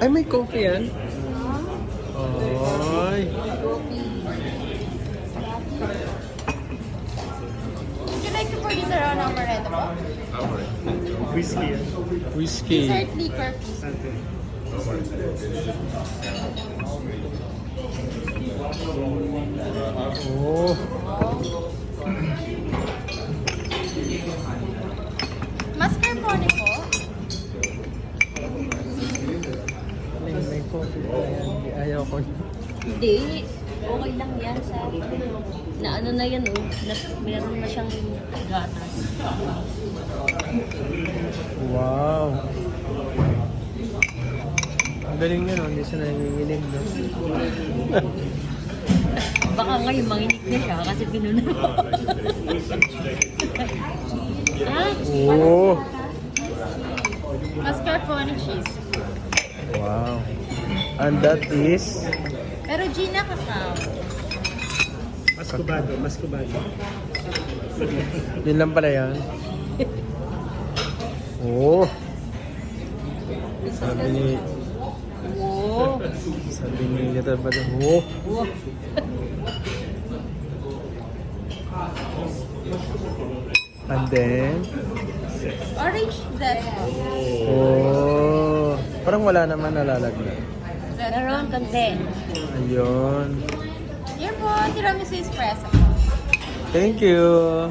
Ay, may coffee yan? Ay. Would you like to pour this around amaretto po? Whiskey yan. Whiskey. Dessert liquor, please. Sante. Oh. Mascarpone po. May coffee pa yan. Ayaw ko. Hindi. Okay lang yan sa... Na ano na yan oh. Na, meron na siyang gatas. Wow. Ang galing nga no, hindi siya nanginginig no. Baka ngayon manginig na siya kasi pinuna ko. Ah, Oh. Mascarpone cheese. Wow. And that is Perugina cacao. Mascubado. yun lang pala yan. Oh. Sabi ni wow. sabi ni Little Bad. Oh. Wow. And then Orange zest po. oh. Parang wala naman nalalaglag. Zest. Meron konti. Ayun. Here po, tiramisu espresso po. Thank you.